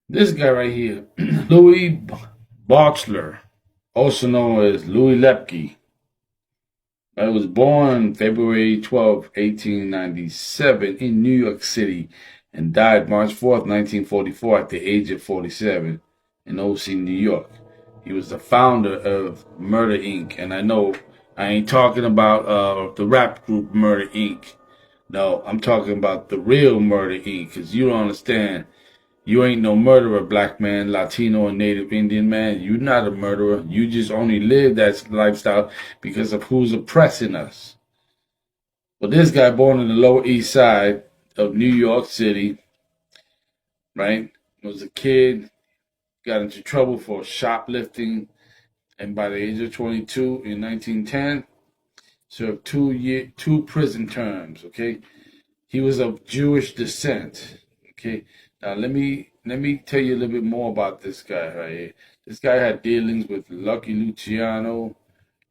This guy right here, Louis Bochler, also known as Louis Lepke, was born February 12, 1897 in New York City and died March 4th, 1944 at the age of 47 in OC, New York. He was the founder of Murder Inc. And I know I ain't talking about the rap group Murder Inc. No, I'm talking about the real Murder Inc. Because you don't understand. You ain't no murderer, black man, Latino, or Native Indian man. You're not a murderer. You just only live that lifestyle because of who's oppressing us. But this guy born in the Lower East Side of New York City, right? Was a kid, got into trouble for shoplifting, and by the age of 22 in 1910, served 2 prison terms, okay? He was of Jewish descent, okay? Now let me tell you a little bit more about this guy right here. This guy had dealings with Lucky Luciano,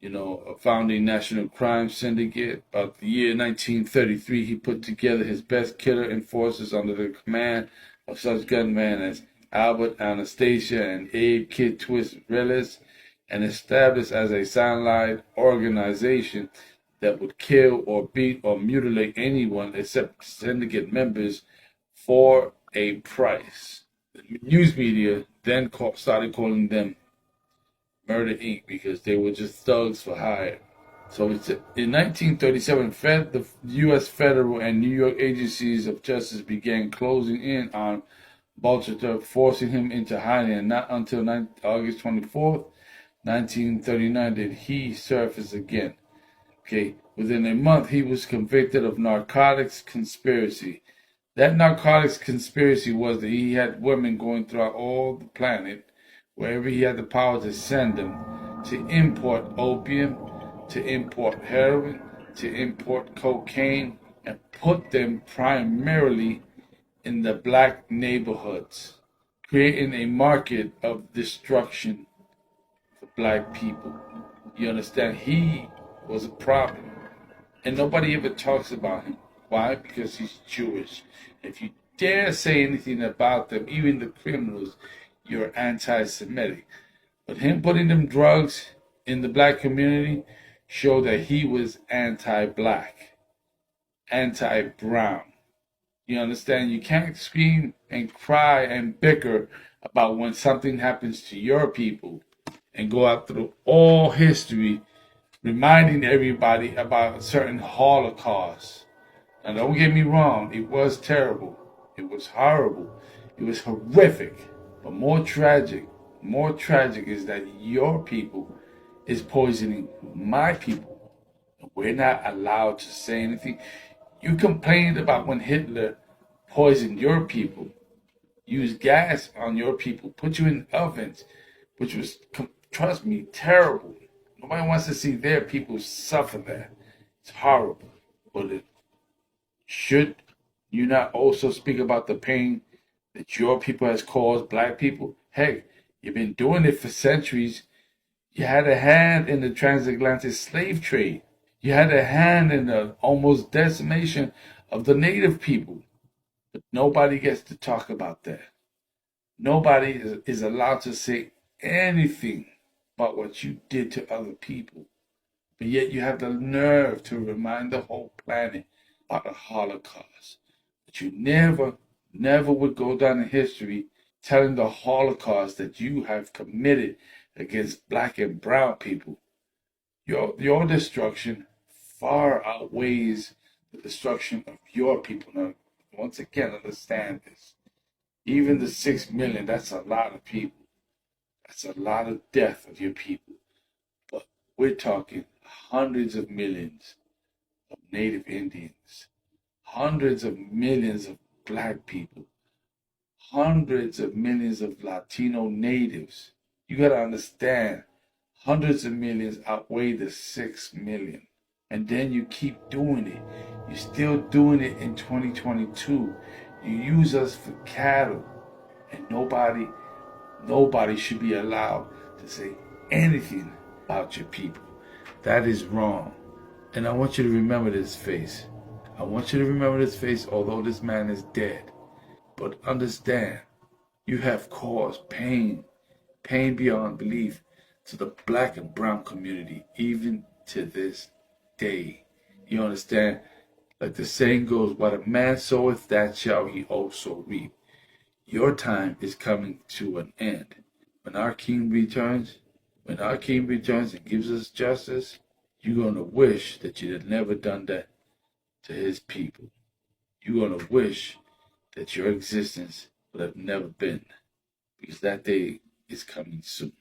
a founding national crime syndicate. About the year 1933, he put together his best killer enforcers under the command of such gunmen as Albert Anastasia and Abe Kid Twist Relis, and established as a satellite organization that would kill or beat or mutilate anyone except syndicate members for a price. The news media then started calling them Murder Inc. because they were just thugs for hire. So in 1937, the U.S. federal and New York agencies of justice began closing in on Balcher, forcing him into hiding, and not until August 24th, 1939 did he surface again. Okay, within a month, he was convicted of narcotics conspiracy. That narcotics conspiracy was that he had women going throughout all the planet, wherever he had the power to send them, to import opium, to import heroin, to import cocaine, and put them primarily in the black neighborhoods, creating a market of destruction for black people. You understand? He was a problem. And nobody ever talks about him. Why? Because he's Jewish. If you dare say anything about them, even the criminals, you're anti-Semitic. But him putting them drugs in the black community showed that he was anti-black, anti-brown. You understand? You can't scream and cry and bicker about when something happens to your people and go out through all history reminding everybody about a certain Holocaust. Now, don't get me wrong, it was terrible. It was horrible. It was horrific. But more tragic is that your people is poisoning my people. We're not allowed to say anything. You complained about when Hitler poisoned your people, used gas on your people, put you in ovens, which was, trust me, terrible. Nobody wants to see their people suffer that. It's horrible. But should you not also speak about the pain that your people has caused black people? Heck, you've been doing it for centuries. You had a hand in the transatlantic slave trade. You had a hand in the almost decimation of the native people. But nobody gets to talk about that. Nobody is allowed to say anything about what you did to other people. But yet you have the nerve to remind the whole planet about the Holocaust. But you never would go down in history telling the Holocaust that you have committed against black and brown people. Your destruction far outweighs the destruction of your people. Now, once again, understand this. Even the 6 million, that's a lot of people. That's a lot of death of your people. But we're talking hundreds of millions of Native Indians, hundreds of millions of black people, hundreds of millions of Latino natives. You got to understand, hundreds of millions outweigh the 6 million. And then you keep doing it. You're still doing it in 2022. You use us for cattle. And nobody should be allowed to say anything about your people. That is wrong. And I want you to remember this face. I want you to remember this face, although this man is dead. But understand, You have caused pain beyond belief to the black and brown community, even to this day. You understand? Like the saying goes, what a man soweth, that shall he also reap. Your time is coming to an end. When our King returns, and gives us justice, you're going to wish that you had never done that to his people. You're going to wish that your existence would have never been, because that day is coming soon.